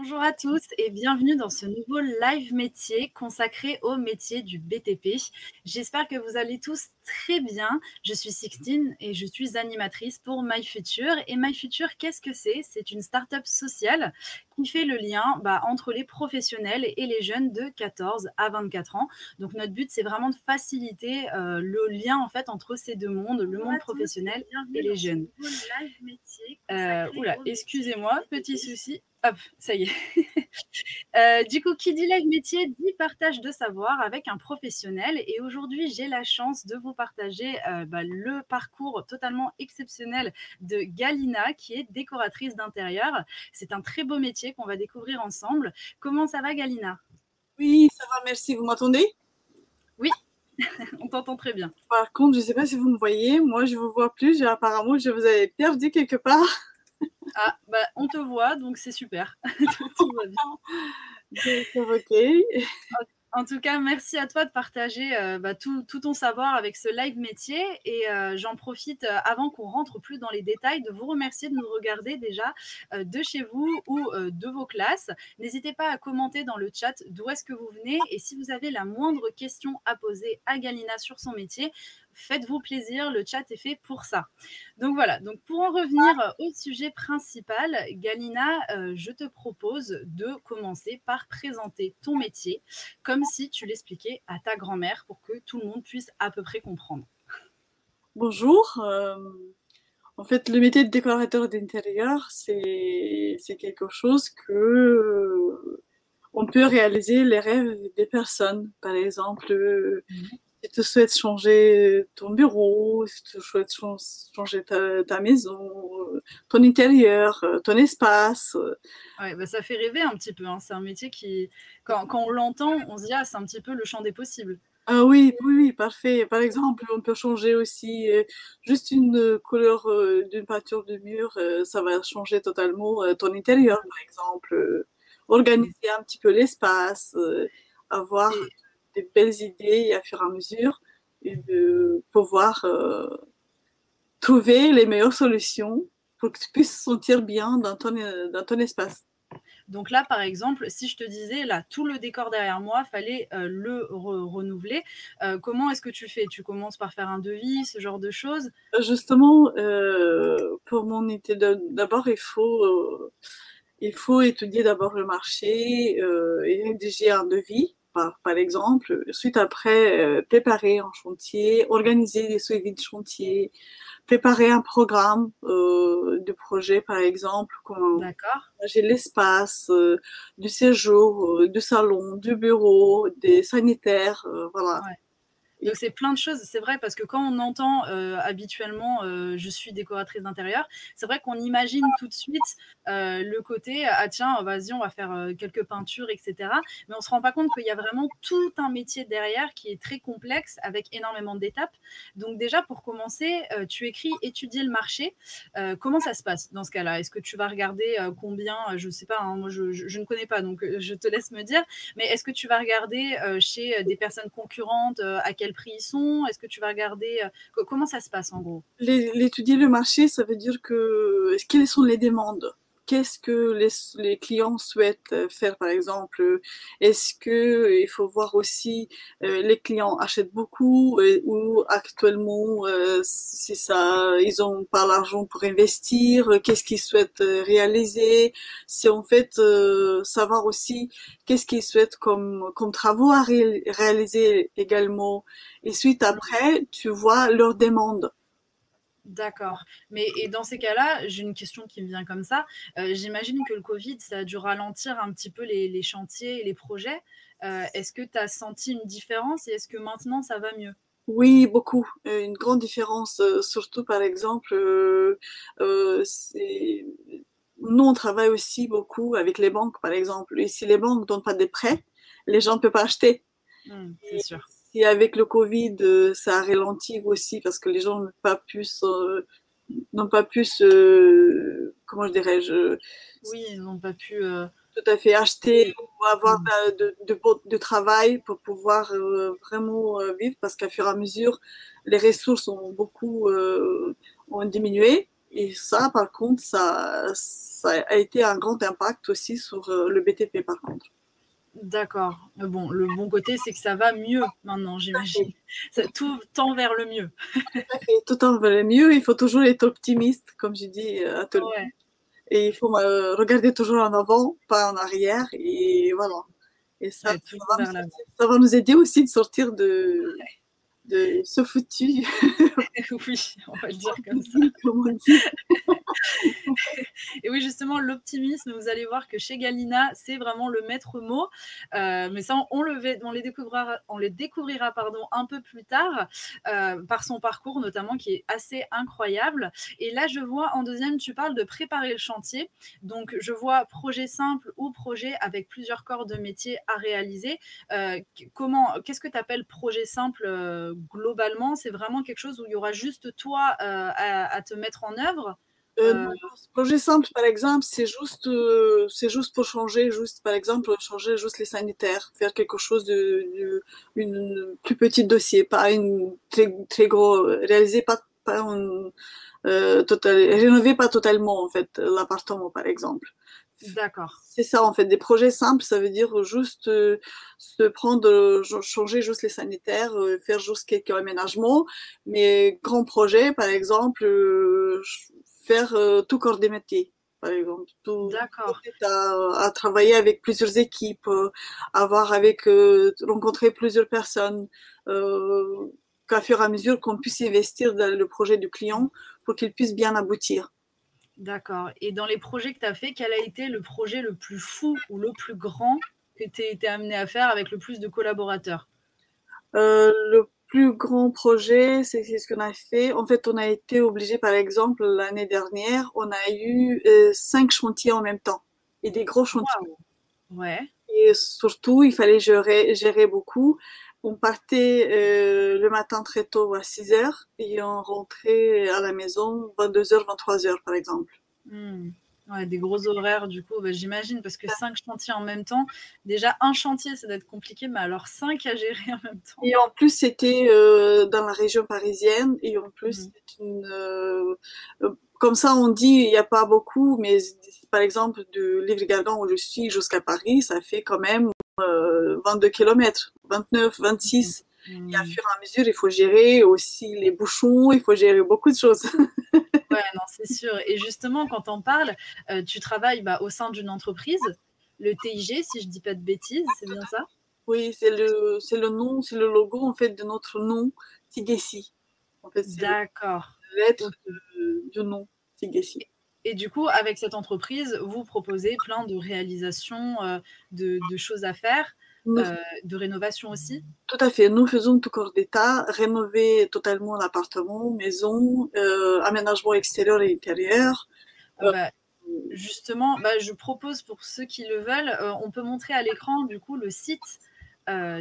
Bonjour à tous et bienvenue dans ce nouveau live métier consacré au métier du BTP. J'espère que vous allez tous très bien. Je suis Sixtine et je suis animatrice pour MyFuture. Et MyFuture, qu'est-ce que c'est? C'est une start-up sociale qui fait le lien entre les professionnels et les jeunes de 14 à 24 ans. Donc notre but, c'est vraiment de faciliter le lien en fait entre ces deux mondes, le monde professionnel et les jeunes. Oula, excusez-moi, petit souci. Hop, ça y est. Du coup, qui dit live métier dit partage de savoir avec un professionnel. Et aujourd'hui, j'ai la chance de vous partager le parcours totalement exceptionnel de Galina, qui est décoratrice d'intérieur. C'est un très beau métier qu'on va découvrir ensemble. Comment ça va, Galina? Oui, ça va, merci. Vous m'entendez? Oui, on t'entend très bien. Par contre, je ne sais pas si vous me voyez. Moi, je ne vous vois plus. Apparemment, je vous avais perdu quelque part. Ah, on te voit, donc c'est super. Tout va bien. Ok. En tout cas, merci à toi de partager tout ton savoir avec ce live métier. Et j'en profite, avant qu'on rentre plus dans les détails, de vous remercier de nous regarder déjà de chez vous ou de vos classes. N'hésitez pas à commenter dans le chat d'où est-ce que vous venez. Et si vous avez la moindre question à poser à Galina sur son métier, faites-vous plaisir, le chat est fait pour ça. Donc voilà, donc pour en revenir au sujet principal, Galina, je te propose de commencer par présenter ton métier comme si tu l'expliquais à ta grand-mère pour que tout le monde puisse à peu près comprendre. Bonjour. En fait, le métier de décorateur d'intérieur, c'est quelque chose que on peut réaliser les rêves des personnes. Par exemple, si tu souhaites changer ton bureau, si tu souhaites changer ta maison, ton intérieur, ton espace. Ouais, ça fait rêver un petit peu, hein. C'est un métier qui, quand on l'entend, on se dit, ah, c'est un petit peu le champ des possibles. Ah oui, oui, oui, parfait. Par exemple, on peut changer aussi juste une couleur d'une peinture de mur, ça va changer totalement ton intérieur, par exemple. Organiser un petit peu l'espace, avoir Et, des belles idées à fur et à mesure et de pouvoir trouver les meilleures solutions pour que tu puisses te sentir bien dans ton espace. Donc là, par exemple, si je te disais, là, tout le décor derrière moi, fallait le renouveler. Comment est-ce que tu fais? Tu commences par faire un devis, ce genre de choses? Justement, pour mon idée, d'abord, il faut étudier d'abord le marché et rédiger un devis, par exemple. Ensuite, après, préparer un chantier, organiser des suivis de chantier, préparer un programme de projet, par exemple, comment D'accord. aménager l'espace, du séjour, du salon, du bureau, des sanitaires, voilà. Ouais. Et Donc c'est plein de choses, c'est vrai, parce que quand on entend habituellement je suis décoratrice d'intérieur, c'est vrai qu'on imagine tout de suite le côté ah tiens, vas-y, on va faire quelques peintures, etc. Mais on se rend pas compte qu'il y a vraiment tout un métier derrière qui est très complexe avec énormément d'étapes. Donc déjà pour commencer, tu écris étudier le marché. Comment ça se passe dans ce cas-là? Est-ce que tu vas regarder combien, je sais pas, hein, moi je ne connais pas, donc je te laisse me dire, mais est-ce que tu vas regarder chez des personnes concurrentes à quel prix ils sont? Est-ce que tu vas regarder comment ça se passe en gros? l'étudier le marché, ça veut dire que quelles sont les demandes? Qu'est-ce que les clients souhaitent faire, par exemple? Est-ce que il faut voir aussi les clients achètent beaucoup ou actuellement si ça ils ont pas l'argent pour investir, qu'est-ce qu'ils souhaitent réaliser? C'est en fait savoir aussi qu'est-ce qu'ils souhaitent comme travaux à réaliser également. Et suite après, tu vois leurs demandes. D'accord. Mais et dans ces cas-là, j'ai une question qui me vient comme ça. J'imagine que le Covid, ça a dû ralentir un petit peu les chantiers et les projets. Est-ce que tu as senti une différence et est-ce que maintenant ça va mieux? Oui, beaucoup. Une grande différence, surtout par exemple, nous on travaille aussi beaucoup avec les banques, par exemple. Et si les banques donnent pas des prêts, les gens ne peuvent pas acheter. C'est sûr. Si avec le Covid, ça a ralenti aussi parce que les gens n'ont pas pu comment je dirais-je, Oui, ils n'ont pas pu. tout à fait acheter Et- ou avoir Hmm. de travail pour pouvoir vraiment vivre parce qu'à fur et à mesure, les ressources ont diminué Et ça, par contre, ça a été un grand impact aussi sur le BTP, par contre. D'accord. Bon, le bon côté, c'est que ça va mieux maintenant, j'imagine. Tout tend vers le mieux. Tout en va mieux, il faut toujours être optimiste, comme je dis à tout le monde. Ouais, Et il faut regarder toujours en avant, pas en arrière. Et voilà. Et ça, ouais, toujours vers l'avant. ça va nous aider aussi de sortir de ce foutu, Oui, on va le dire comme ça. comme on dit. Et oui, justement, l'optimisme, vous allez voir que chez Galina, c'est vraiment le maître mot. Mais ça, on les découvrira pardon, un peu plus tard par son parcours notamment qui est assez incroyable. Et là, je vois en deuxième, tu parles de préparer le chantier. Donc, je vois projet simple ou projet avec plusieurs corps de métier à réaliser. Qu'est-ce que tu appelles projet simple globalement? C'est vraiment quelque chose où il y aura juste toi à te mettre en œuvre. Non, ce projet simple, par exemple, c'est juste pour changer, juste, par exemple, changer juste les sanitaires, faire quelque chose une plus petit dossier, pas une très, très gros, réaliser pas rénover pas totalement, en fait, l'appartement, par exemple. D'accord. C'est ça, en fait, des projets simples, ça veut dire juste se prendre, changer juste les sanitaires, faire juste quelques aménagements. Mais grands projets, par exemple, faire tout corps des métiers, par exemple, D'accord. à travailler avec plusieurs équipes, rencontrer plusieurs personnes, qu'à fur et à mesure qu'on puisse investir dans le projet du client pour qu'il puisse bien aboutir. D'accord. Et dans les projets que tu as fait, quel a été le projet le plus fou ou le plus grand que tu as été amené à faire avec le plus de collaborateurs? Le plus grand projet, c'est ce qu'on a fait. En fait, on a été obligé, par exemple, l'année dernière, on a eu 5 chantiers en même temps et des gros chantiers. Waouh. Ouais. Et surtout, il fallait gérer beaucoup. On partait le matin très tôt à 6 heures et on rentrait à la maison 22 heures, 23 heures, par exemple. Hmm. Ouais, des gros horaires, du coup, bah, j'imagine, parce que 5 chantiers en même temps, déjà un chantier, ça doit être compliqué, mais alors 5 à gérer en même temps. Et en plus, c'était dans la région parisienne. Et en plus, Hmm. comme ça, on dit, il n'y a pas beaucoup, mais par exemple, de Livry-Gargan où je suis jusqu'à Paris, ça fait quand même 22 kilomètres, 29, 26. Et à Hmm. fur et à mesure, il faut gérer aussi les bouchons, il faut gérer beaucoup de choses. Ouais, non, c'est sûr. Et justement, quand on parle, tu travailles bah, au sein d'une entreprise, le TIG, si je dis pas de bêtises, c'est bien ça? Oui, c'est le nom, c'est le logo en fait de notre nom, Tigessi. En fait, c'est la D'accord. lettre Ok. du nom, Tigessi. Et du coup, avec cette entreprise, vous proposez plein de réalisations, de choses à faire, Nous de rénovation aussi? Tout à fait. Nous faisons tout corps d'état, rénover totalement l'appartement, maison, aménagement extérieur et intérieur. Euh, Bah, justement, bah, je propose pour ceux qui le veulent, on peut montrer à l'écran du coup le site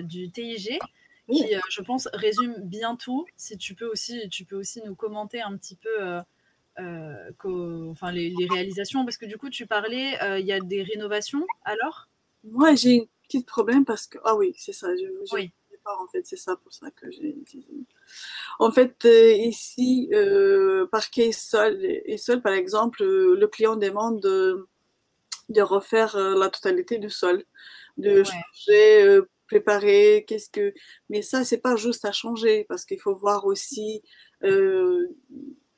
du TIG oui. qui, je pense, résume bien tout. Si tu peux aussi nous commenter un petit peu enfin, les réalisations, parce que du coup, tu parlais, il y a des rénovations alors? Moi, j'ai un petit problème parce que, ah oui, c'est ça, je Oui, pas en fait, c'est ça pour ça que j'ai dit. En fait, ici, parquet et sol, par exemple, le client demande de refaire la totalité du sol, de ouais, changer, préparer, mais ça, c'est pas juste à changer parce qu'il faut voir aussi euh,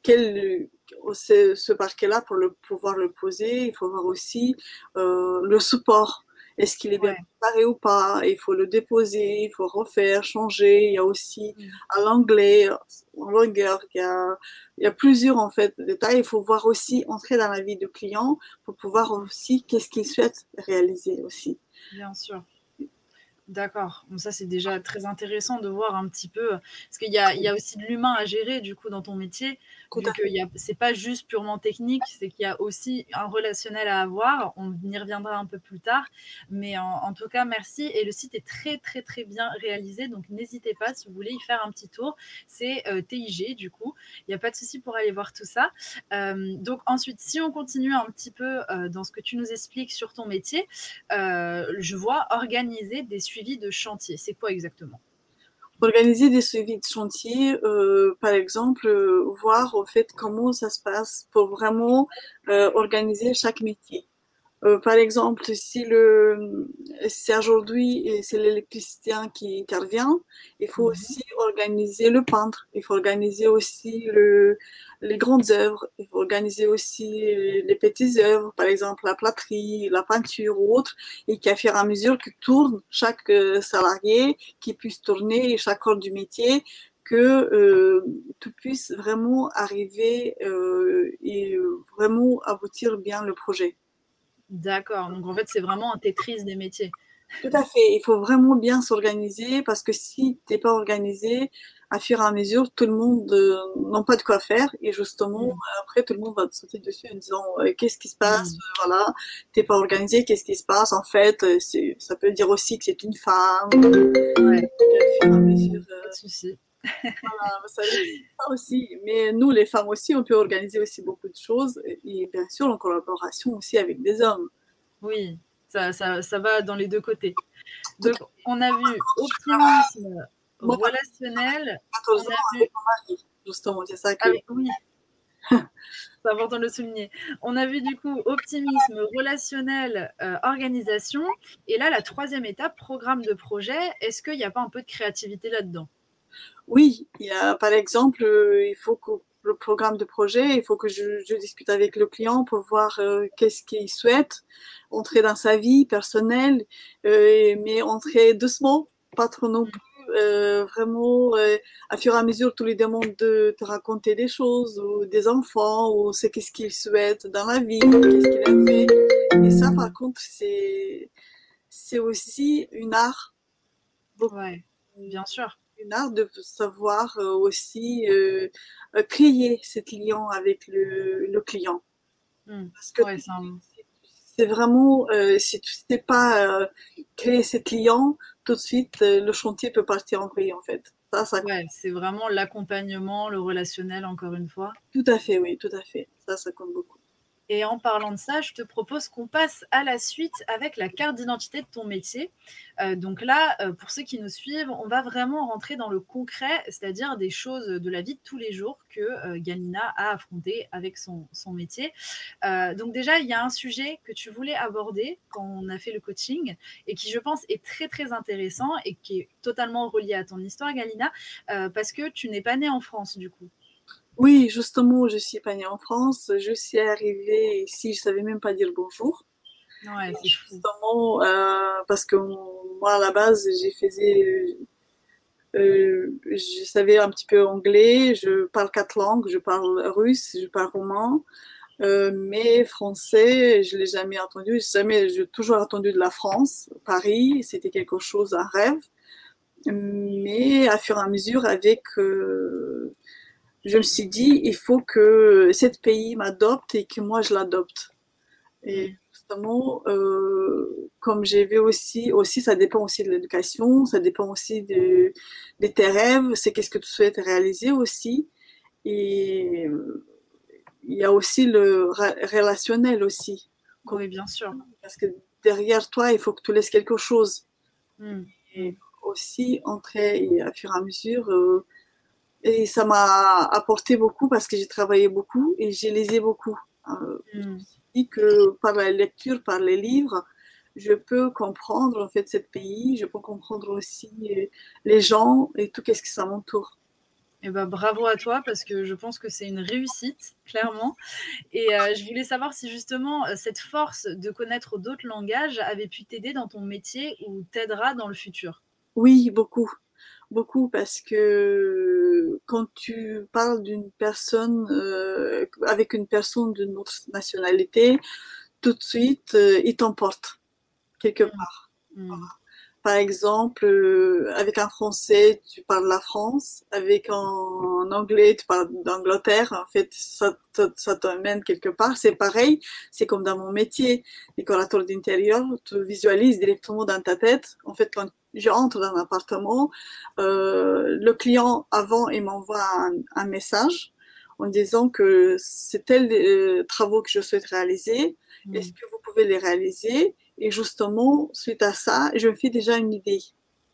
quel, ce parquet-là pour pouvoir le poser. Il faut voir aussi le support. Est-ce qu'il est bien ouais. préparé ou pas? Il faut le déposer, il faut refaire, changer. Il y a aussi Mm. à l'anglais, en longueur, il y a plusieurs en fait détails. Il faut voir aussi entrer dans la vie du client pour pouvoir aussi qu'est-ce qu'il souhaite réaliser aussi. Bien sûr. D'accord. Donc ça, c'est déjà très intéressant de voir un petit peu, parce il y a aussi de l'humain à gérer du coup dans ton métier, Tout vu à que c'est pas juste purement technique, c'est qu'il y a aussi un relationnel à avoir. On y reviendra un peu plus tard, mais en tout cas, merci. Et le site est très très très bien réalisé, donc n'hésitez pas si vous voulez y faire un petit tour. C'est TIG du coup. Il n'y a pas de souci pour aller voir tout ça. Donc ensuite, si on continue un petit peu dans ce que tu nous expliques sur ton métier, je vois organiser des suivis de chantier. C'est quoi exactement? Organiser des suivis de chantier, par exemple, voir au fait comment ça se passe pour vraiment organiser chaque métier. Par exemple, si aujourd'hui c'est l'électricien qui intervient, il faut Mhm. aussi organiser le peintre, il faut organiser aussi les grandes œuvres, il faut organiser aussi les petites œuvres, par exemple la plâtrerie, la peinture ou autre, et qu'à fur et à mesure que tourne chaque salarié, qui puisse tourner chaque corps du métier, que tout puisse vraiment arriver et vraiment aboutir bien le projet. D'accord, donc en fait, c'est vraiment un Tetris des métiers. Tout à fait. Il faut vraiment bien s'organiser parce que si t'es pas organisé, à fur et à mesure, tout le monde n'a pas de quoi faire et justement, Mm. après, tout le monde va te sauter dessus en disant qu'est-ce qui se passe? Mm. Voilà, t'es pas organisé, qu'est-ce qui se passe? En fait, ça peut dire aussi que c'est une femme. Ouais, Qu'à fur et à mesure, pas de souci. ça aussi. Mais nous, les femmes aussi, on peut organiser aussi beaucoup de choses et bien sûr en collaboration aussi avec des hommes. Oui, ça va dans les deux côtés. Tout Donc, à on a vu optimisme Moi, par relationnel, on 14 ans a vu avec mon mari, justement, c'est ça que. avec, oui, c'est important de le souligner. On a vu du coup optimisme relationnel, organisation. Et là, la troisième étape, programme de projet. Est-ce qu'il n'y a pas un peu de créativité là-dedans? Oui, il y a, par exemple, il faut que le programme de projet, il faut que je discute avec le client pour voir qu'est-ce qu'il souhaite, entrer dans sa vie personnelle, mais entrer doucement, pas trop non Mm. plus. Vraiment, à fur et à mesure, tous les demandes de te raconter des choses, ou des enfants, ou c'est qu'est-ce qu'il souhaite dans la vie, qu'est-ce qu'il a fait. Et ça, par contre, c'est aussi une art, beaucoup Ouais, bien sûr. une art de savoir aussi créer cet lien avec le client. Mm. Parce que Ouais, c'est vraiment, si tu sais pas créer cet client, tout de suite, le chantier peut partir en vrille, en fait. Ça compte. ouais, c'est vraiment l'accompagnement, le relationnel, encore une fois. Tout à fait, oui, tout à fait. Ça compte beaucoup. Et en parlant de ça, je te propose qu'on passe à la suite avec la carte d'identité de ton métier. Donc là, pour ceux qui nous suivent, on va vraiment rentrer dans le concret, c'est-à-dire des choses de la vie de tous les jours que Galina a affronté avec son métier. Donc déjà, il y a un sujet que tu voulais aborder quand on a fait le coaching et qui, je pense, est très très intéressant et qui est totalement relié à ton histoire, Galina, parce que tu n'es pas née en France du coup. Oui, justement, je suis pas née en France. Je suis arrivée ici, je savais même pas dire bonjour. Ouais, c'est fou. Justement, parce que moi, à la base, j'ai fait je savais un petit peu anglais, je parle 4 langues, je parle russe, je parle roumain, mais français, je l'ai jamais entendu. J'ai toujours entendu de la France, Paris, c'était quelque chose, un rêve. Mais à fur et à mesure, je me suis dit, il faut que cet pays m'adopte et que moi je l'adopte. Et Mm. justement, comme j'ai vu aussi, ça dépend aussi de l'éducation, ça dépend aussi de tes rêves, c'est qu'est-ce que tu souhaites réaliser aussi. Et il y a aussi le relationnel aussi. Oui, bien sûr. Parce que derrière toi, il faut que tu laisses quelque chose. Mm. Et Mm. aussi, entrer et à fur et à mesure. Et ça m'a apporté beaucoup parce que j'ai travaillé beaucoup et j'ai lisé beaucoup. Je me Mm. suis dit que par la lecture, par les livres, je peux comprendre en fait ce pays, je peux comprendre aussi les gens et tout ce qui ça m'entoure. Eh ben, bravo à toi parce que je pense que c'est une réussite, clairement. Et je voulais savoir si justement cette force de connaître d'autres langages avait pu t'aider dans ton métier ou t'aidera dans le futur. Oui, beaucoup, beaucoup parce que quand tu parles d'une personne avec une personne d'une autre nationalité, tout de suite, il t'emporte quelque Mm. part. Mm. Par exemple, avec un Français, tu parles la France. Avec un Anglais, tu parles d'Angleterre. En fait, ça t'emmène quelque part. C'est pareil. C'est comme dans mon métier, décorateur d'intérieur. Tu visualises directement dans ta tête. En fait, quand j'entre dans un appartement, le client, avant, il m'envoie un message en disant que c'est tel travaux que je souhaite réaliser. Est-ce Mm. que vous pouvez les réaliser? Et justement, suite à ça, je me fais déjà une idée.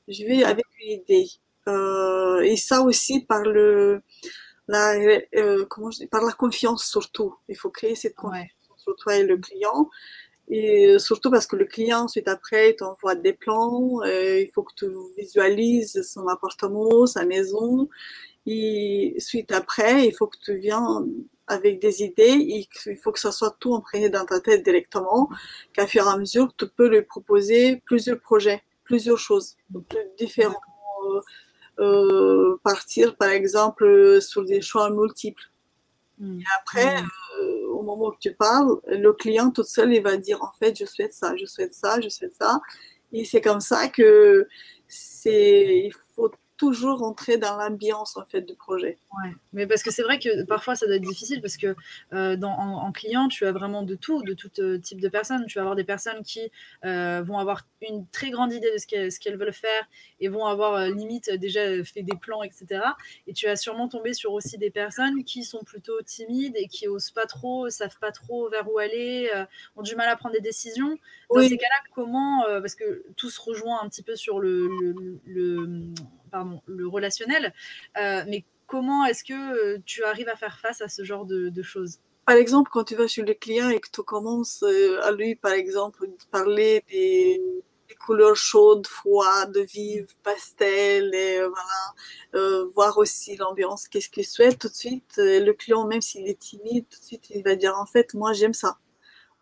Je vais avec D'accord. une idée. Et ça aussi par la confiance surtout. Il faut créer cette confiance Ouais. entre toi et le client. Et surtout parce que le client, ensuite après, il t'envoie des plans, il faut que tu visualises son appartement, sa maison. Et suite après, il faut que tu viennes avec des idées, il faut que ça soit tout imprégné dans ta tête directement, qu'à fur et à mesure, tu peux lui proposer plusieurs projets, plusieurs choses, différents. D'accord. Partir par exemple sur des choix multiples. Après, Ouais. au moment où tu parles, le client tout seul, il va dire en fait, je souhaite ça, je souhaite ça, je souhaite ça. Et c'est comme ça que il faut toujours entrer dans l'ambiance en fait du projet. Ouais, mais parce que c'est vrai que parfois ça doit être difficile parce que en client, tu as vraiment de tout type de personnes. Tu vas avoir des personnes qui vont avoir une très grande idée de ce qu'elles veulent faire et vont avoir limite déjà fait des plans, etc. Et tu vas sûrement tomber sur aussi des personnes qui sont plutôt timides et qui osent pas trop, savent pas trop vers où aller, ont du mal à prendre des décisions. Dans Oui, ces cas-là, comment, parce que tout se rejoint un petit peu sur pardon, le relationnel, mais comment est-ce que tu arrives à faire face à ce genre de choses? par exemple, quand tu vas chez le client et que tu commences à lui, par exemple, parler des couleurs chaudes, froides, vives, pastel, et voilà, voir aussi l'ambiance, qu'est-ce qu'il souhaite, tout de suite, le client, même s'il est timide, tout de suite, il va dire, en fait, moi, j'aime ça.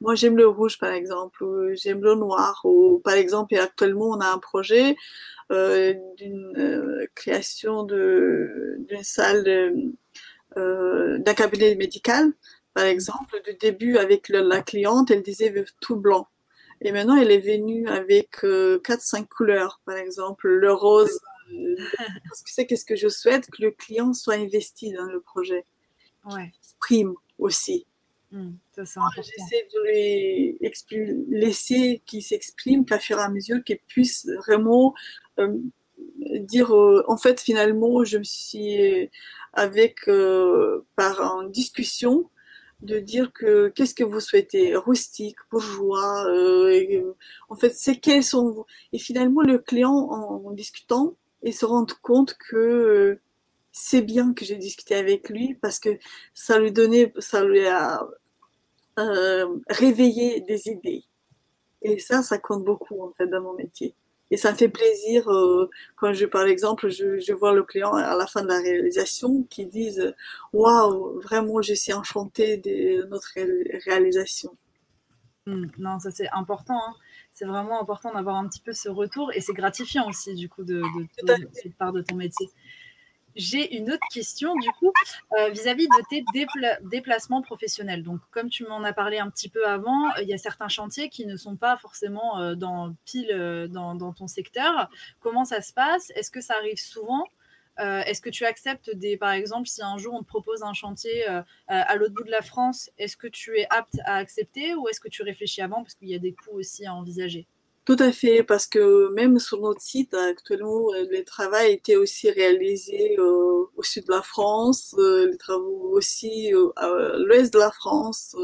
Moi, j'aime le rouge, par exemple, ou j'aime le noir, ou par exemple, et actuellement, on a un projet d'une création d'une salle, d'un cabinet médical, par exemple. Du début, avec la cliente, elle disait tout blanc. Et maintenant, elle est venue avec 4-5 couleurs, par exemple, le rose. Parce que c'est qu'est-ce que je souhaite que le client soit investi dans le projet, qu'il Ouais, exprime aussi. ça c'est important. J'essaie de laisser qu'il s'exprime, qu'à fur et à mesure qu'il puisse vraiment euh, dire en fait finalement je me suis avec par une discussion de dire que qu'est-ce que vous souhaitez rustique bourgeois en fait c'est quels sont et finalement le client en discutant il se rend compte que c'est bien que j'ai discuté avec lui parce que ça lui a réveillé des idées. Et ça compte beaucoup en fait dans mon métier. Et ça me fait plaisir quand par exemple, je vois le client à la fin de la réalisation qui disent waouh, vraiment, je suis enchantée de notre réalisation. Non, ça c'est important, hein. C'est vraiment important d'avoir un petit peu ce retour et c'est gratifiant aussi du coup Tout à cette part de ton métier. J'ai une autre question, du coup, vis-à-vis de tes déplacements professionnels. Donc, comme tu m'en as parlé un petit peu avant, il y a certains chantiers qui ne sont pas forcément pile dans ton secteur. Comment ça se passe? Est-ce que ça arrive souvent? Est-ce que tu acceptes par exemple, si un jour on te propose un chantier à l'autre bout de la France, est-ce que tu es apte à accepter ou est-ce que tu réfléchis avant parce qu'il y a des coûts aussi à envisager? Tout à fait, parce que même sur notre site, actuellement, les travaux étaient aussi réalisés au sud de la France, les travaux aussi à l'ouest de la France,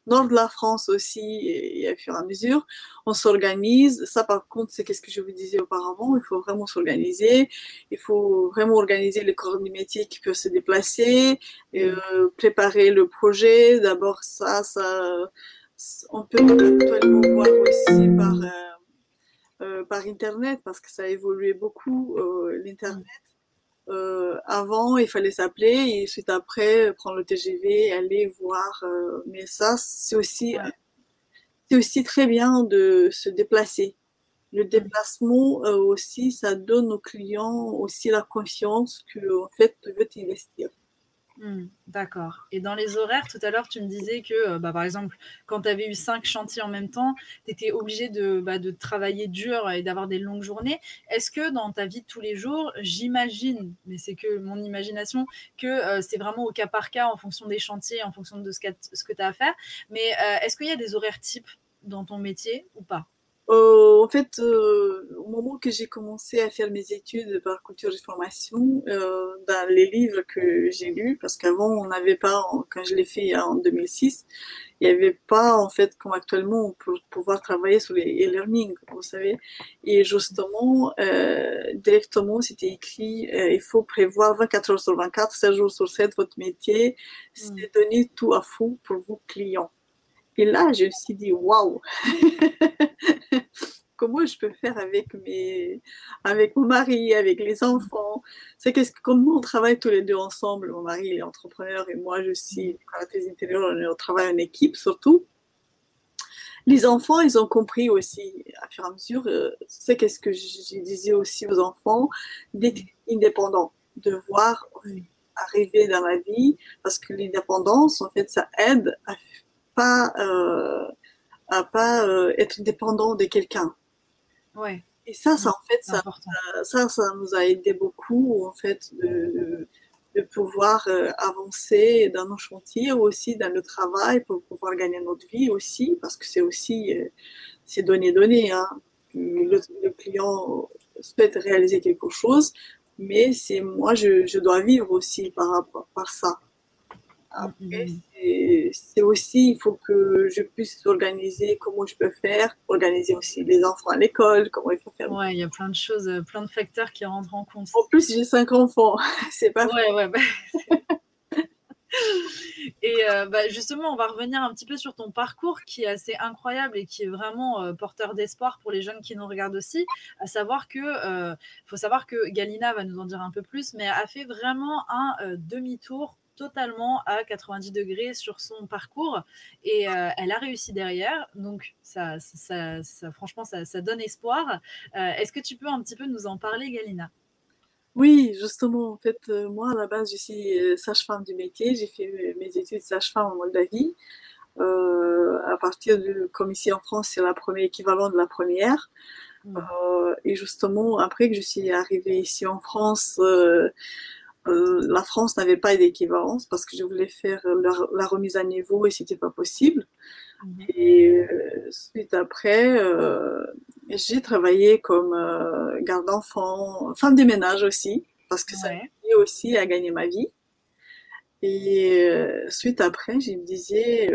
nord de la France aussi, et à fur et à mesure, on s'organise. Ça, par contre, c'est qu'est-ce que je vous disais auparavant, il faut vraiment s'organiser, il faut vraiment organiser les corps du métier qui peuvent se déplacer, et, Mm. préparer le projet. D'abord, on peut actuellement voir aussi par Internet parce que ça a évolué beaucoup, l'Internet. Mm. Avant, il fallait s'appeler et suite après, prendre le TGV, aller voir. Mais ça, Ouais. c'est aussi très bien de se déplacer. Le Mm. déplacement aussi, ça donne aux clients aussi la confiance que en fait, tu veux t'investir. D'accord. Et dans les horaires, tout à l'heure, tu me disais que, bah, par exemple, quand tu avais eu 5 chantiers en même temps, tu étais obligé de travailler dur et d'avoir des longues journées. Est-ce que dans ta vie de tous les jours, j'imagine, mais c'est que mon imagination, que c'est vraiment au cas par cas en fonction des chantiers, en fonction de ce que tu as à faire. Mais est-ce qu'il y a des horaires types dans ton métier ou pas? En fait, au moment que j'ai commencé à faire mes études par culture et formation, dans les livres que j'ai lus, parce qu'avant on n'avait pas, quand je l'ai fait en 2006, il n'y avait pas en fait comme actuellement pour pouvoir travailler sur les e-learning, vous savez. Et justement, directement c'était écrit, il faut prévoir 24 heures sur 24, 7 jours sur 7 votre métier, Mm. c'est donner tout à fond pour vos clients. Et là, je me suis dit, waouh, comment je peux faire avec mon mari, avec les enfants. C'est comment on travaille tous les deux ensemble. Mon mari il est entrepreneur et moi je suis décoratrice intérieure. On travaille en équipe surtout. Les enfants, ils ont compris aussi à fur et à mesure. C'est qu'est-ce que je disais aussi aux enfants, d'être indépendants, de voir Mm. arriver dans la vie, parce que l'indépendance, en fait, ça aide pas, à pas être dépendant de quelqu'un. Ouais, Et ça, mm, ça, en fait, c'est important. ça nous a aidé beaucoup, en fait, de pouvoir avancer dans nos chantiers, aussi dans le travail, pour pouvoir gagner notre vie aussi, parce que c'est aussi, c'est donné, hein. Le client souhaite réaliser quelque chose, mais c'est moi, je dois vivre aussi par ça. Mm, Après, mm, c'est aussi, il faut que je puisse organiser comment je peux faire, organiser aussi les enfants à l'école, comment il faut faire. mm. Ouais, il y a plein de choses, plein de facteurs qui rentrent en compte. En plus, j'ai 5 enfants, c'est pas. Ouais, ouais, bah, et bah, justement, on va revenir un petit peu sur ton parcours qui est assez incroyable et qui est vraiment porteur d'espoir pour les jeunes qui nous regardent aussi. À savoir que, faut savoir que Galina va nous en dire un peu plus, mais a fait vraiment un demi-tour totalement à 90 degrés sur son parcours et elle a réussi derrière. Donc, franchement, ça donne espoir. Est-ce que tu peux un petit peu nous en parler, Galina? Oui, justement, en fait, moi, à la base, je suis sage-femme du métier. J'ai fait mes études sage-femme en Moldavie. À partir de, comme ici en France, c'est la première équivalent de la première. Mm. Et justement, après que je suis arrivée ici en France, la France n'avait pas d'équivalence parce que je voulais faire la remise à niveau et c'était pas possible. Mhm. Et suite après, j'ai travaillé comme garde d'enfant, femme de ménage aussi, parce que ça Ouais. m'aidait aussi à gagner ma vie. Et suite après, je me disais,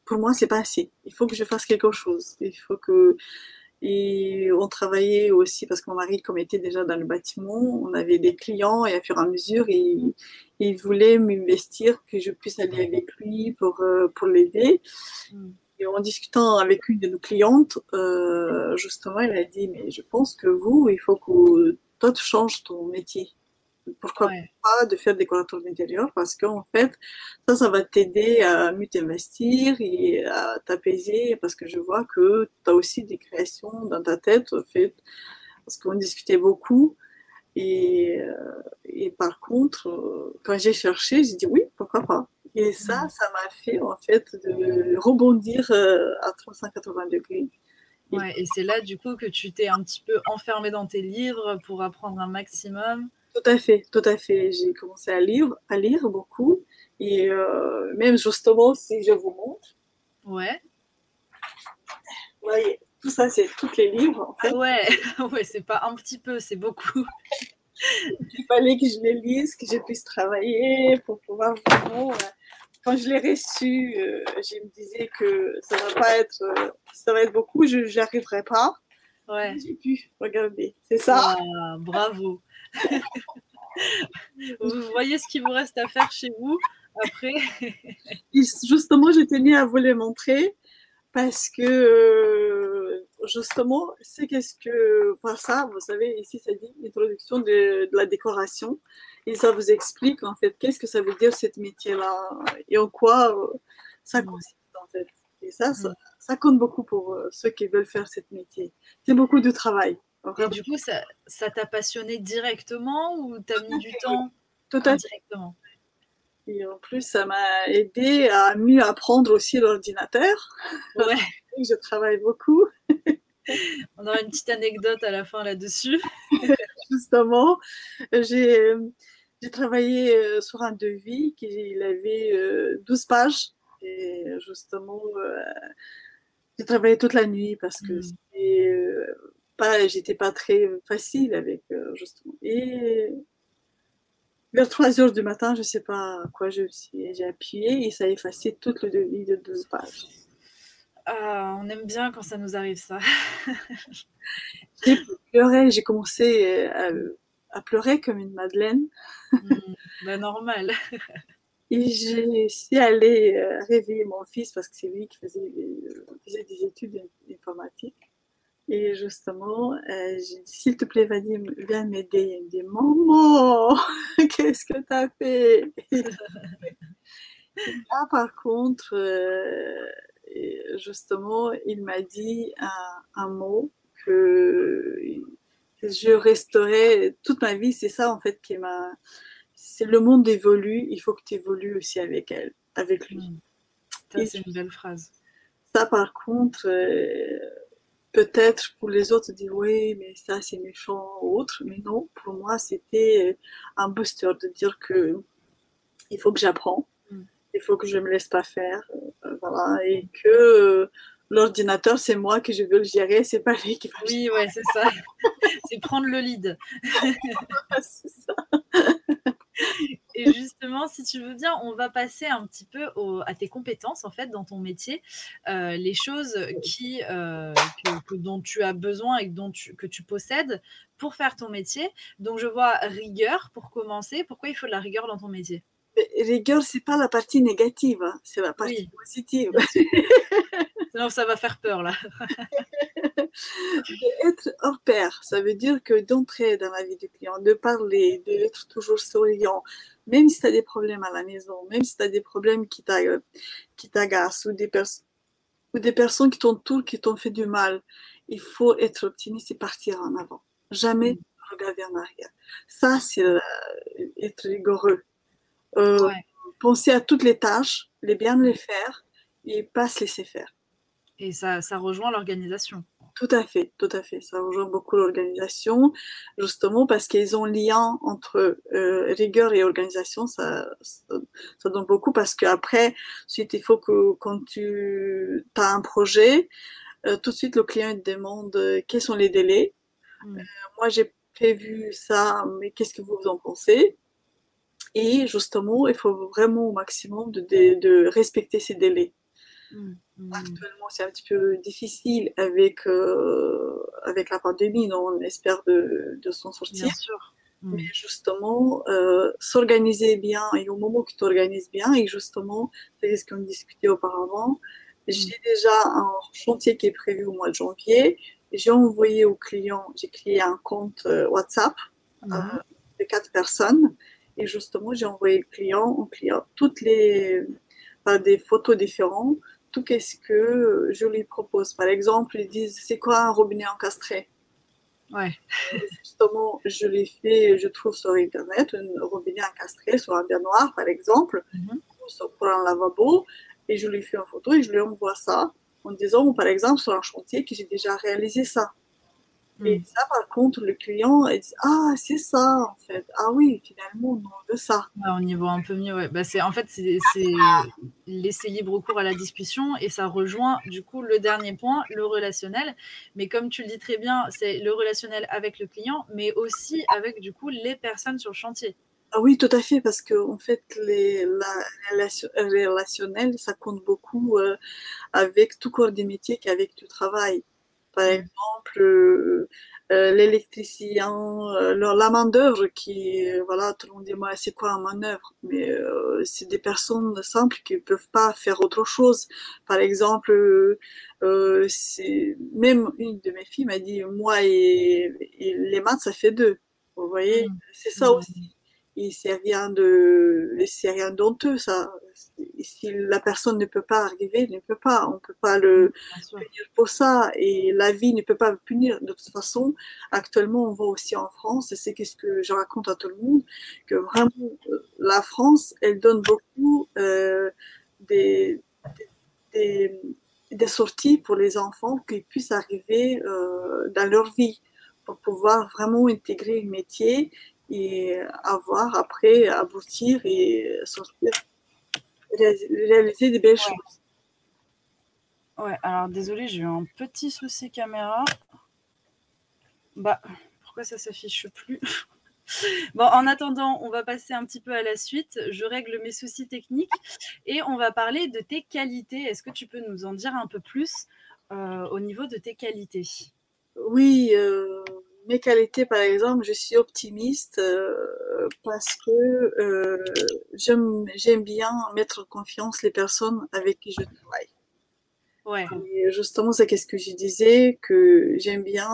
pour moi, c'est pas assez. Il faut que je fasse quelque chose. Il faut que et on travaillait aussi parce que mon mari, comme était déjà dans le bâtiment, on avait des clients et à fur et à mesure, il voulait m'investir, que je puisse aller avec lui pour l'aider. Mm. Et en discutant avec une de nos clientes, justement, elle a dit, mais je pense que vous, il faut que toi, tu changes ton métier. Pourquoi Ouais. pas de faire décorateur d'intérieur? Parce qu'en fait, ça va t'aider à mieux t'investir et à t'apaiser parce que je vois que tu as aussi des créations dans ta tête, en fait, parce qu'on discutait beaucoup. Et par contre, quand j'ai cherché, j'ai dit oui, pourquoi pas. Et Mm. ça m'a fait en fait de rebondir à 380 degrés. Et Ouais, et c'est là, du coup, que tu t'es un petit peu enfermé dans tes livres pour apprendre un maximum. tout à fait, tout à fait. J'ai commencé à lire beaucoup. Et même justement, si je vous montre, Ouais. vous voyez, tout ça, c'est tous les livres en Ah fait. ouais, ouais, c'est pas un petit peu, c'est beaucoup. Il fallait que je les lise, que je puisse travailler pour pouvoir vraiment. Quand je l'ai reçu, je me disais que ça va être beaucoup, je n'y arriverai pas. Ouais. J'ai pu regarder, c'est ça. Waouh, bravo. Vous voyez ce qu'il vous reste à faire chez vous après. Et justement, je tenais à vous les montrer parce que justement, c'est qu'est-ce que par ça, vous savez, ici ça dit introduction de la décoration et ça vous explique en fait qu'est-ce que ça veut dire ce métier-là et en quoi ça Mm, consiste en fait. Et ça, ça, mm. ça compte beaucoup pour ceux qui veulent faire ce métier. C'est beaucoup de travail, Et vraiment. du coup, ça t'a passionné directement ou t'as mis du temps Tout à fait. indirectement? Et en plus, ça m'a aidé à mieux apprendre aussi l'ordinateur parce Ouais, que je travaille beaucoup. on aura une petite anecdote à la fin là-dessus. Justement, j'ai j'ai travaillé sur un devis qui il avait 12 pages. Et justement, j'ai travaillé toute la nuit parce que Mm. c'était et j'étais pas très facile avec justement. Et vers 3 heures du matin, je sais pas à quoi j'ai appuyé et ça a effacé tout le devis de 12 pages. Ah, on aime bien quand ça nous arrive, ça. J'ai pleuré, j'ai commencé à pleurer comme une madeleine. Bah, normal. Et je suis allée réveiller mon fils parce que c'est lui qui faisait des études informatiques. Et justement, j'ai dit, s'il te plaît, Vadim, viens m'aider. Il me dit, maman, qu'est-ce que t'as fait? Et là, par contre, justement, il m'a dit un mot que je resterai toute ma vie. C'est ça, en fait, c'est le monde évolue, il faut que tu évolues aussi avec lui. Ça, Et c'est une belle phrase. ça, par contre, peut-être pour les autres, dire oui, mais ça, c'est méchant ou autre. Mais non, pour moi, c'était un booster de dire que il faut que j'apprends, il faut que je me laisse pas faire, voilà, et que l'ordinateur, c'est moi que je veux le gérer, c'est pas lui qui va le gérer. Oui, ouais, c'est ça. C'est prendre le lead. C'est ça. Et justement, si tu veux bien, on va passer un petit peu à tes compétences en fait dans ton métier, les choses dont tu as besoin et que tu possèdes pour faire ton métier. Donc je vois rigueur pour commencer. Pourquoi il faut de la rigueur dans ton métier? Mais rigueur, c'est pas la partie négative, hein, c'est la partie Oui, positive. bien sûr. Sinon, ça va faire peur là. Être hors pair, ça veut dire que d'entrer dans la vie du client, de parler, d'être toujours souriant, même si tu as des problèmes à la maison, même si tu as des problèmes qui t'agacent ou des personnes qui t'entourent, qui t'ont fait du mal, il faut être optimiste et partir en avant. Jamais regarder en arrière. Ça, c'est être rigoureux. Ouais. Penser à toutes les tâches, les bien les faire et pas se laisser faire. Et ça rejoint l'organisation. Tout à fait, tout à fait. Ça rejoint beaucoup l'organisation, justement parce qu'ils ont lien entre rigueur et organisation. Ça donne beaucoup parce qu'après, ensuite, il faut que quand tu as un projet, tout de suite, le client il te demande quels sont les délais. Moi, j'ai prévu ça, mais qu'est-ce que vous en pensez? Et justement, il faut vraiment au maximum de respecter ces délais. Actuellement, c'est un petit peu difficile avec la pandémie, non, on espère de s'en sortir. Bien sûr. Mais justement, s'organiser bien, et au moment que tu t'organises bien, et justement, c'est ce qu'on discutait auparavant, j'ai déjà un chantier qui est prévu au mois de janvier. J'ai envoyé au client, j'ai créé un compte WhatsApp de 4 personnes, et justement, j'ai envoyé le client toutes des photos différentes, tout qu'est-ce que je lui propose. Par exemple, ils disent, c'est quoi un robinet encastré? Ouais. Justement, je trouve sur Internet un robinet encastré sur un baignoire, par exemple, pour un lavabo, et je lui fais une photo et je lui envoie ça en disant, par exemple, sur un chantier que j'ai déjà réalisé ça. Et ça, par contre, le client, il dit, ah, c'est ça, en fait. Ah oui, finalement, on veut ça. Ouais, on y voit un peu mieux, ouais. Bah, en fait, c'est laisser libre cours à la discussion et ça rejoint du coup le dernier point, le relationnel. Mais comme tu le dis très bien, c'est le relationnel avec le client, mais aussi avec du coup les personnes sur le chantier. Ah oui, tout à fait, parce que en fait, relationnel, ça compte beaucoup avec tout corps des métiers qu'avec du travail. Par exemple, l'électricien, la main-d'œuvre voilà, tout le monde dit, moi, c'est quoi une main-d'œuvre? Mais c'est des personnes simples qui ne peuvent pas faire autre chose. Par exemple, même une de mes filles m'a dit, moi et les maths, ça fait deux. Vous voyez, c'est ça aussi. Et c'est rien d'honteux, ça. Si la personne ne peut pas arriver, ne peut pas. On ne peut pas le punir pour ça. Et la vie ne peut pas le punir. De toute façon, actuellement, on voit aussi en France, et c'est ce que je raconte à tout le monde, que vraiment, la France, elle donne beaucoup des, des, des sorties pour les enfants qui puissent arriver dans leur vie pour pouvoir vraiment intégrer un métier et avoir après aboutir et sortir, réaliser des belles choses. Ouais, alors désolé, j'ai eu un petit souci caméra. Bah, pourquoi ça s'affiche plus? Bon, en attendant, on va passer un petit peu à la suite. Je règle mes soucis techniques et on va parler de tes qualités. Est-ce que tu peux nous en dire un peu plus au niveau de tes qualités? Oui, mes qualités, par exemple, je suis optimiste parce que j'aime bien mettre en confiance les personnes avec qui je travaille. Ouais, Et justement, c'est qu'est-ce que je disais, que j'aime bien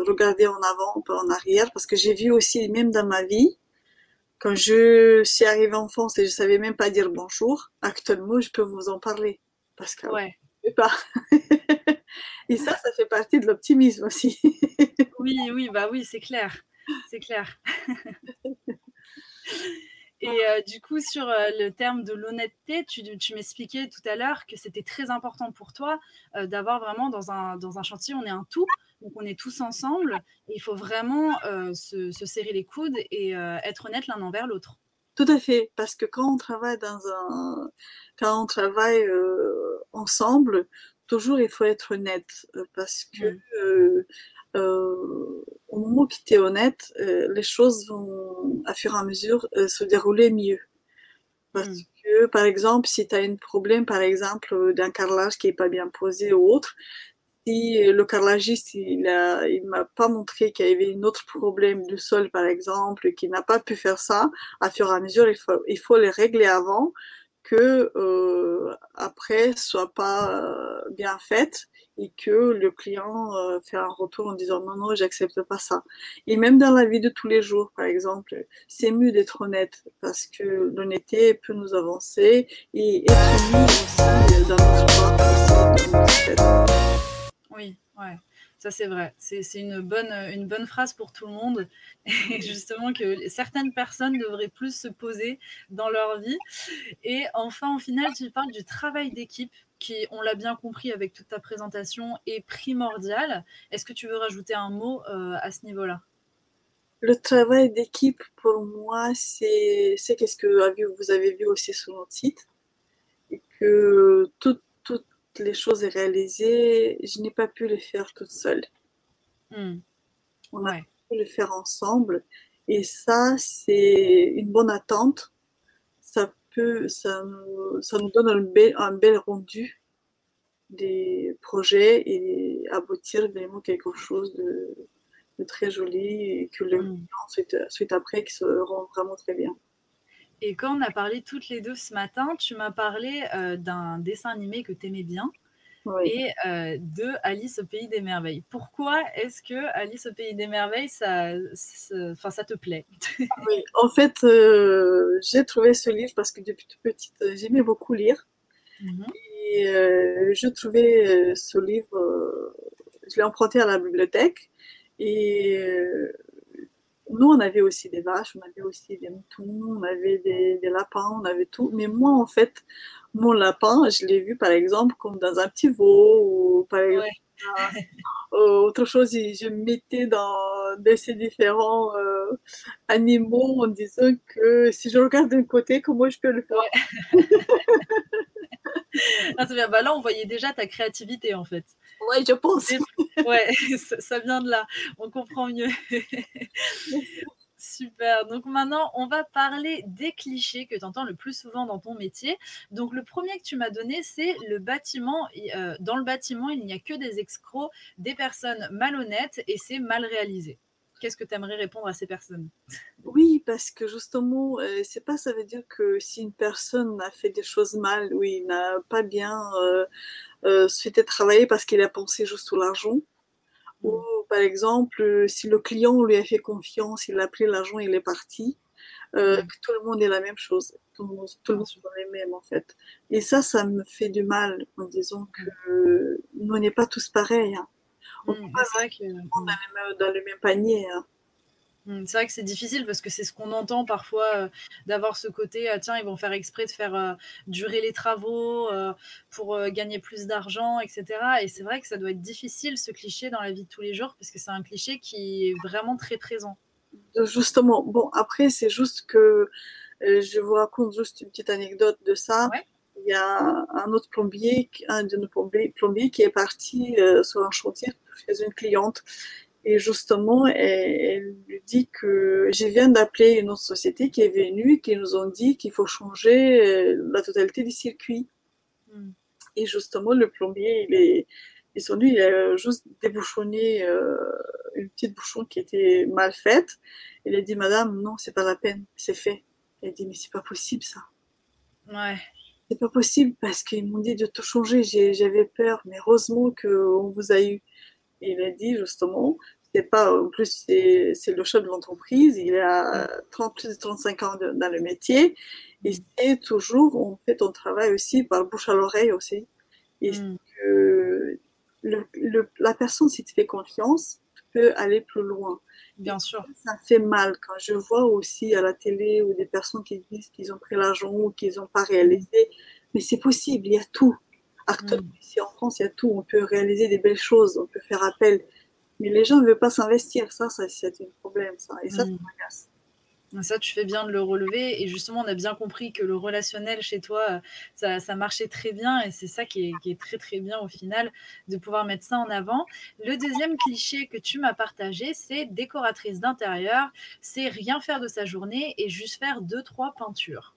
regarder en avant, pas en arrière, parce que j'ai vu aussi, même dans ma vie, quand je suis arrivée en France et je savais même pas dire bonjour, actuellement, je peux vous en parler. Parce que ouais. je sais pas. Et ça fait partie de l'optimisme aussi. Oui, oui, bah oui, c'est clair. C'est clair. Et du coup, sur le terme de l'honnêteté, tu m'expliquais tout à l'heure que c'était très important pour toi d'avoir vraiment dans un chantier, on est un tout, donc on est tous ensemble, et il faut vraiment se serrer les coudes et être honnête l'un envers l'autre. Tout à fait, parce que quand on travaille ensemble, toujours il faut être honnête, parce que Mm. euh, au moment où tu es honnête, les choses vont, à fur et à mesure, se dérouler mieux. Parce Mm. que, par exemple, si tu as un problème, par exemple, d'un carrelage qui est pas bien posé ou autre, si le carrelagiste il m'a pas montré qu'il y avait un autre problème du sol par exemple, qu'il n'a pas pu faire ça, à fur et à mesure il faut les régler avant que après soit pas bien faite et que le client fait un retour en disant non non j'accepte pas ça. Et même dans la vie de tous les jours par exemple, c'est mieux d'être honnête parce que l'honnêteté peut nous avancer et être mis aussi dans notre part aussi dans notre tête. Oui, ouais, ça c'est vrai. C'est une bonne phrase pour tout le monde. Et justement que certaines personnes devraient plus se poser dans leur vie. Et enfin, au final, tu parles du travail d'équipe qui, on l'a bien compris avec toute ta présentation, est primordial. Est-ce que tu veux rajouter un mot à ce niveau-là? Le travail d'équipe, pour moi, c'est qu'est-ce que vous avez vu aussi sur notre site, et que toutes les choses réalisées, je n'ai pas pu les faire toute seule. Hmm, On a ouais. pu le faire ensemble, et ça, c'est une bonne attente. Ça nous donne un bel rendu des projets et aboutir vraiment quelque chose de très joli et que le Hmm. client suite après qui se rend vraiment très bien. Et quand on a parlé toutes les deux ce matin, tu m'as parlé d'un dessin animé que tu aimais bien Oui. et de Alice au pays des merveilles. Pourquoi est-ce que Alice au pays des merveilles, enfin, ça te plaît? Oui, en fait, j'ai trouvé ce livre parce que depuis toute petite, j'aimais beaucoup lire. Mhm. Et je trouvais ce livre, je l'ai emprunté à la bibliothèque. Et nous, on avait aussi des vaches, on avait aussi des moutons, on avait des lapins, on avait tout. Mais moi, en fait, mon lapin, je l'ai vu, par exemple, comme dans un petit veau, ou par exemple, Ouais. autre chose, je me mettais dans ces différents animaux en disant que si je regarde d'un côté, comment je peux le faire? Ouais. Ah, c'est bien. Bah là, on voyait déjà ta créativité en fait. Ouais, je pense. Et- ouais, ça vient de là. On comprend mieux. Super. Donc maintenant, on va parler des clichés que tu entends le plus souvent dans ton métier. Donc le premier que tu m'as donné, c'est le bâtiment. Dans le bâtiment, il n'y a que des escrocs, des personnes malhonnêtes et c'est mal réalisé. Qu'est-ce que tu aimerais répondre à ces personnes? Oui, parce que justement, c'est pas, ça veut dire que si une personne a fait des choses mal, oui, n'a pas bien souhaité travailler parce qu'il a pensé juste au l'argent, ou Mm. par exemple, si le client lui a fait confiance, il a pris l'argent, il est parti, Mm. que tout le monde est la même chose, tout le Bien monde sûr. est les mêmes en fait. Et ça me fait du mal en disant que Mm. nous, on n'est pas tous pareils, hein. On peut Mm. pas C'est vrai que mettre dans le même panier, hein. C'est vrai que c'est difficile parce que c'est ce qu'on entend parfois, d'avoir ce côté, tiens, ils vont faire exprès de faire durer les travaux pour gagner plus d'argent, etc. Et c'est vrai que ça doit être difficile ce cliché dans la vie de tous les jours parce que c'est un cliché qui est vraiment très présent. Justement, bon, après, c'est juste que je vous raconte juste une petite anecdote de ça. Ouais. il y a un autre plombier, un de nos plombiers qui est parti sur un chantier chez une cliente. Et justement, elle lui dit que je viens d'appeler une autre société qui est venue, qui nous ont dit qu'il faut changer la totalité du circuit. Mm. Et justement, le plombier, ils sont venus, il a juste débouchonné une petite bouchon qui était mal faite. Il a dit, Madame, non, c'est pas la peine, c'est fait. Elle a dit, mais c'est pas possible ça. Ouais. C'est pas possible parce qu'ils m'ont dit de tout changer. J'avais peur, mais heureusement qu'on vous a eu. Et il a dit justement, c'est pas, en plus, c'est le chef de l'entreprise, il a 30, plus de 35 ans dans le métier. Et c'est toujours, en fait, on travaille aussi par bouche à l'oreille aussi. Et Mm. que la personne, si tu fais confiance, peut aller plus loin. Et Bien sûr. ça fait mal quand je vois aussi à la télé ou des personnes qui disent qu'ils ont pris l'argent ou qu'ils n'ont pas Mm. réalisé. Mais c'est possible, il y a tout. Actuellement, Mm. ici en France, il y a tout. On peut réaliser des belles choses, on peut faire appel. Mais les gens ne veulent pas s'investir. Ça c'est un problème. Ça. Et ça Mm. m'agace. Ça, tu fais bien de le relever. Et justement, on a bien compris que le relationnel chez toi, ça marchait très bien. Et c'est ça qui est très, très bien au final, de pouvoir mettre ça en avant. Le deuxième cliché que tu m'as partagé, c'est décoratrice d'intérieur. C'est rien faire de sa journée et juste faire deux, trois peintures.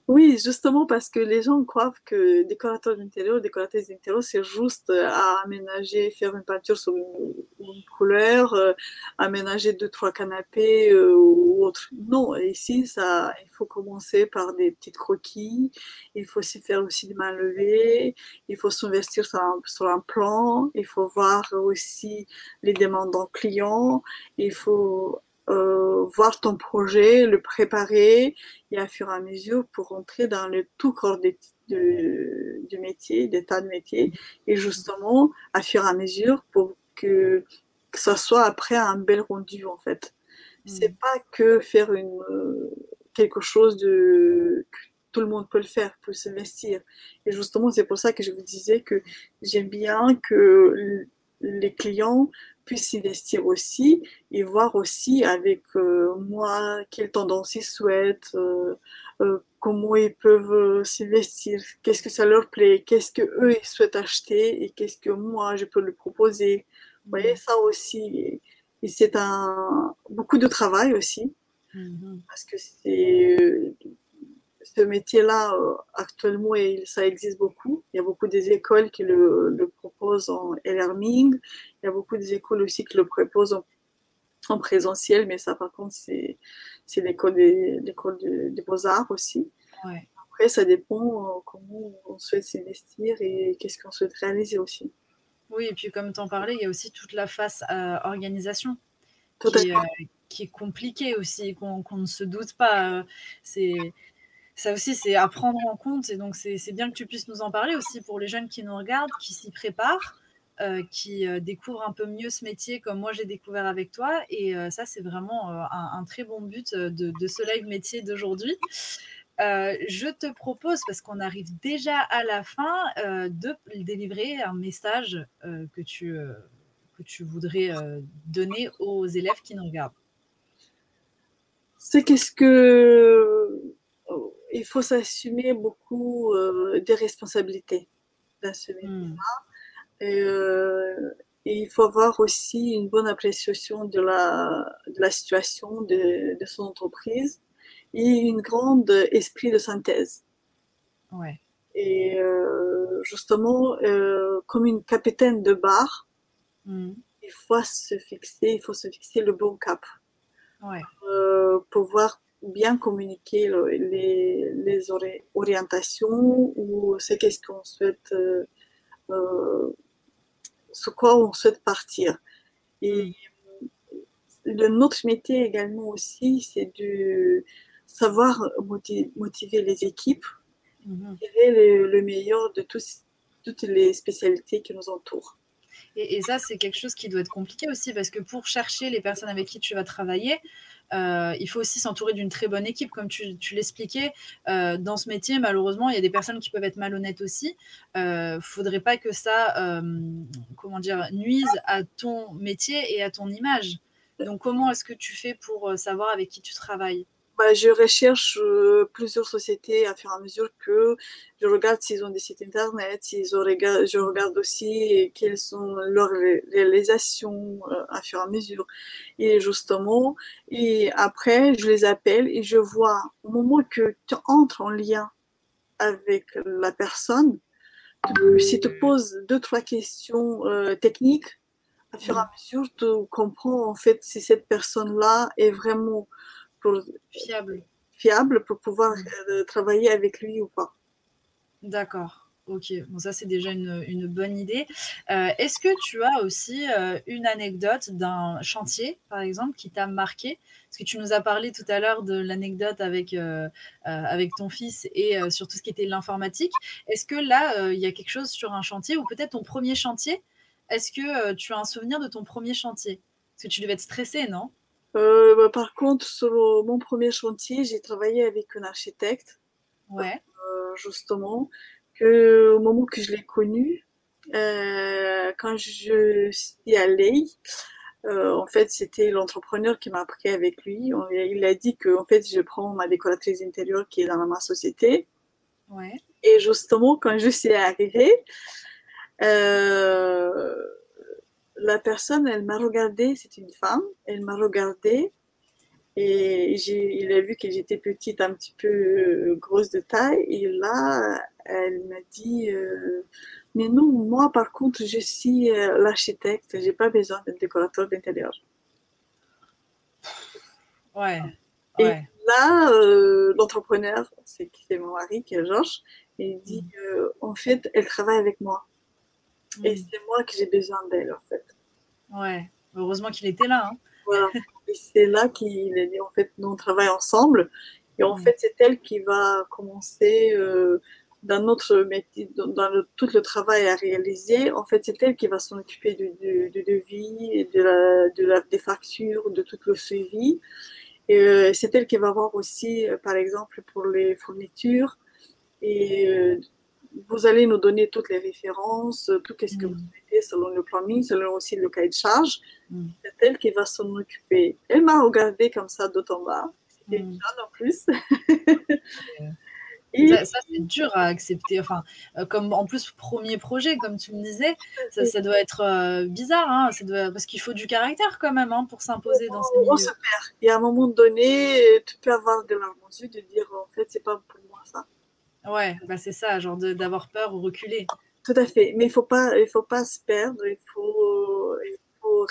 Oui, justement parce que les gens croient que décorateur d'intérieur, décoratrice d'intérieur, c'est juste à aménager, faire une peinture sur une couleur, aménager deux, trois canapés ou autre. Non, ici, ça, il faut commencer par des petites croquis, il faut aussi faire aussi des mains levées, il faut s'investir sur un plan, il faut voir aussi les demandes d'un client, il faut voir ton projet, le préparer et à fur et à mesure pour rentrer dans le tout corps du métier, des tas de métiers, et justement à fur et à mesure pour que ça soit après un bel rendu en fait. C'est Mm. pas que faire quelque chose que tout le monde peut le faire, peut s'investir. Et justement, c'est pour ça que je vous disais que j'aime bien que les clients puissent s'investir aussi et voir aussi avec moi quelles tendances ils souhaitent, comment ils peuvent s'investir, qu'est-ce que ça leur plaît, qu'est-ce que eux ils souhaitent acheter et qu'est-ce que moi je peux leur proposer. Vous voyez, Mm. ça aussi, et c'est beaucoup de travail aussi, Mhm. parce que ce métier-là, actuellement, ça existe beaucoup. Il y a beaucoup des écoles qui le proposent en e-learning. Il y a beaucoup des écoles aussi qui le proposent en présentiel, mais ça, par contre, c'est l'école des beaux-arts aussi. Ouais. Après, ça dépend comment on souhaite s'investir et qu'est-ce qu'on souhaite réaliser aussi. Oui, et puis comme tu en parlais, il y a aussi toute la face organisation Tout à qui est, fait. qui est compliquée aussi, qu'on ne se doute pas. C'est ça aussi, c'est à prendre en compte. Et donc, c'est bien que tu puisses nous en parler aussi pour les jeunes qui nous regardent, qui s'y préparent, qui découvrent un peu mieux ce métier comme moi j'ai découvert avec toi. Et ça, c'est vraiment un très bon but de ce live métier d'aujourd'hui. Je te propose, parce qu'on arrive déjà à la fin, de délivrer un message que tu voudrais donner aux élèves qui nous regardent. C'est qu'est-ce que il faut s'assumer beaucoup des responsabilités dans ce métier. Hmm. Et il faut avoir aussi une bonne appréciation de la situation de son entreprise et une grande esprit de synthèse. Ouais. Et justement, comme une capitaine de bar, Hmm. il faut se fixer le bon cap. Ouais. Pouvoir bien communiquer les orientations ou c'est qu'est-ce qu'on souhaite, sur quoi on souhaite partir. Et Hmm. notre métier également aussi, c'est de savoir motiver les équipes, Mhm. tirer le meilleur de toutes les spécialités qui nous entourent. Et ça, c'est quelque chose qui doit être compliqué aussi, parce que pour chercher les personnes avec qui tu vas travailler, il faut aussi s'entourer d'une très bonne équipe. Comme tu l'expliquais, dans ce métier, malheureusement, il y a des personnes qui peuvent être malhonnêtes aussi. Faudrait pas que ça, comment dire, nuise à ton métier et à ton image. Donc, comment est-ce que tu fais pour savoir avec qui tu travailles? Bah, je recherche plusieurs sociétés à fur et à mesure que je regarde s'ils ont des sites internet, je regarde aussi quelles sont leurs réalisations à fur et à mesure. Et justement, et après, je les appelle et je vois au moment que tu entres en lien avec la personne, si tu poses deux, trois questions techniques, à fur et à mesure, tu comprends en fait si cette personne-là est vraiment pour Fiable. fiable pour pouvoir travailler avec lui ou pas. D'accord. Ok, bon, ça c'est déjà une bonne idée. Est-ce que tu as aussi une anecdote d'un chantier, par exemple, qui t'a marqué? Parce que tu nous as parlé tout à l'heure de l'anecdote avec ton fils et sur tout ce qui était l'informatique. Est-ce que là, il y a quelque chose sur un chantier ou peut-être ton premier chantier? Est-ce que tu as un souvenir de ton premier chantier? Parce que tu devais être stressé, non? Bah, par contre, sur mon premier chantier, j'ai travaillé avec un architecte, Ouais. justement, que au moment que je l'ai connu, quand je suis allée, en fait, c'était l'entrepreneur qui m'a pris avec lui. Il a dit que, en fait, je prends ma décoratrice intérieure qui est dans ma société. Ouais. Et justement, quand je suis arrivée, euh, la personne, elle m'a regardée, c'est une femme, elle m'a regardée et il a vu que j'étais petite, un petit peu grosse de taille. Et là, elle m'a dit, mais non, moi par contre, je suis l'architecte, j'ai pas besoin d'être décorateur d'intérieur. Ouais. Et Ouais. là, l'entrepreneur, c'est mon mari, qui est Georges, il dit, Mm. en fait, elle travaille avec moi. Et Mm. c'est moi que j'ai besoin d'elle, en fait. Ouais. Heureusement qu'il était là, hein. Voilà. Et c'est là qu'il a dit, en fait, nous, on travaille ensemble. Et en Mm. fait, c'est elle qui va commencer dans notre métier, tout le travail à réaliser. En fait, c'est elle qui va s'en occuper du devis, des factures, de tout le suivi. Et c'est elle qui va voir aussi, par exemple, pour les fournitures. Et vous allez nous donner toutes les références, tout ce que vous Mm. souhaitez selon le planning, selon aussi le cahier de charge. Mm. C'est elle qui va s'en occuper. Elle m'a regardé comme ça de en bas. C'était une Mm. jeune en plus. Euh, Et Ça, c'est dur à accepter. Enfin, comme en plus, premier projet, comme tu me disais, ça doit être bizarre, hein. Parce qu'il faut du caractère quand même, hein, pour s'imposer dans ces on se milieux. perd. Et à un moment donné, tu peux avoir de larmes aux yeux de dire en fait, c'est pas pour moi ça. Ouais, bah c'est ça, genre d'avoir peur ou reculer. Tout à fait. Mais il faut pas se perdre. Il faut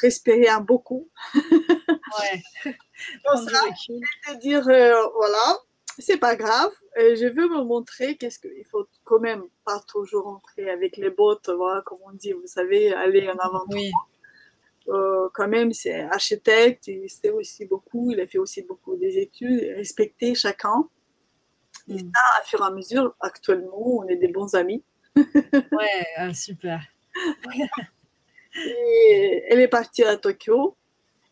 respirer un beaucoup. Ouais, Pour prendre ça, du recul. te dire voilà, c'est pas grave. Je veux me montrer qu'est-ce qu'il faut quand même pas toujours entrer avec les bottes, voilà, comme on dit, vous savez, aller en avant. Oui. Quand même, c'est architecte, il sait aussi beaucoup, il a fait aussi beaucoup des études, respecter chacun. Et ça, Mm. à fur et à mesure, actuellement, on est des bons amis. Ouais, super. Et elle est partie à Tokyo.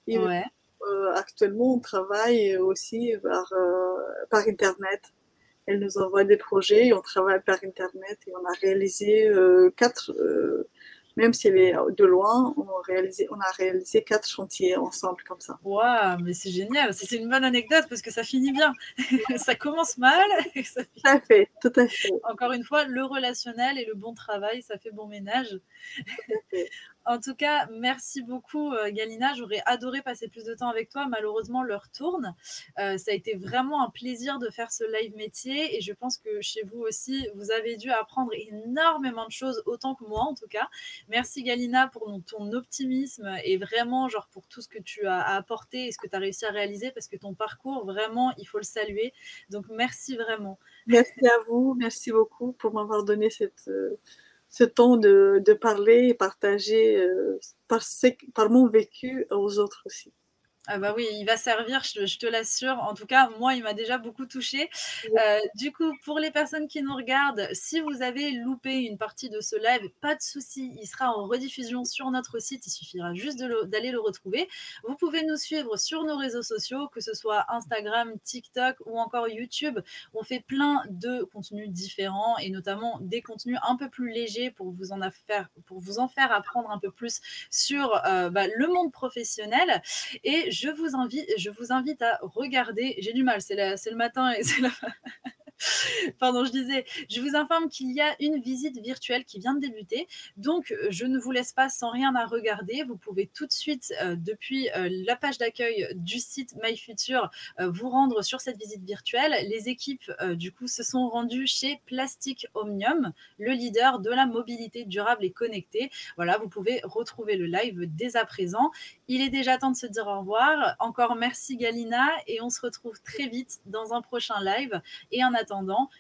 Et Ouais. actuellement, on travaille aussi par Internet. Elle nous envoie des projets, on travaille par Internet et on a réalisé même si elle est de loin, on a réalisé 4 chantiers ensemble comme ça. Waouh, mais c'est génial. C'est une bonne anecdote parce que ça finit bien. Ça commence mal et ça finit. Tout à fait, tout à fait. Encore une fois, le relationnel et le bon travail, ça fait bon ménage. Tout à fait. En tout cas, merci beaucoup, Galina. J'aurais adoré passer plus de temps avec toi. Malheureusement, l'heure tourne. Ça a été vraiment un plaisir de faire ce live métier et je pense que chez vous aussi, vous avez dû apprendre énormément de choses, autant que moi en tout cas. Merci, Galina, pour ton optimisme et vraiment, genre, pour tout ce que tu as apporté et ce que tu as réussi à réaliser parce que ton parcours, vraiment, il faut le saluer. Donc, merci vraiment. Merci à vous, merci beaucoup pour m'avoir donné ce temps de parler et partager par mon vécu aux autres aussi. Ah bah oui, il va servir, je te l'assure. En tout cas, moi, il m'a déjà beaucoup touchée. Du coup, pour les personnes qui nous regardent, si vous avez loupé une partie de ce live, pas de souci, il sera en rediffusion sur notre site. Il suffira juste d'aller le retrouver. Vous pouvez nous suivre sur nos réseaux sociaux, que ce soit Instagram, TikTok ou encore YouTube. On fait plein de contenus différents et notamment des contenus un peu plus légers pour vous en faire apprendre un peu plus sur le monde professionnel. Et je vous invite à regarder, j'ai du mal, c'est le matin et c'est la pardon, je disais, je vous informe qu'il y a une visite virtuelle qui vient de débuter. Donc, je ne vous laisse pas sans rien à regarder. Vous pouvez tout de suite, depuis la page d'accueil du site MyFuture, vous rendre sur cette visite virtuelle. Les équipes, du coup, se sont rendues chez Plastic Omnium, le leader de la mobilité durable et connectée. Voilà, vous pouvez retrouver le live dès à présent. Il est déjà temps de se dire au revoir. Encore merci Galina et on se retrouve très vite dans un prochain live. Et en attendant,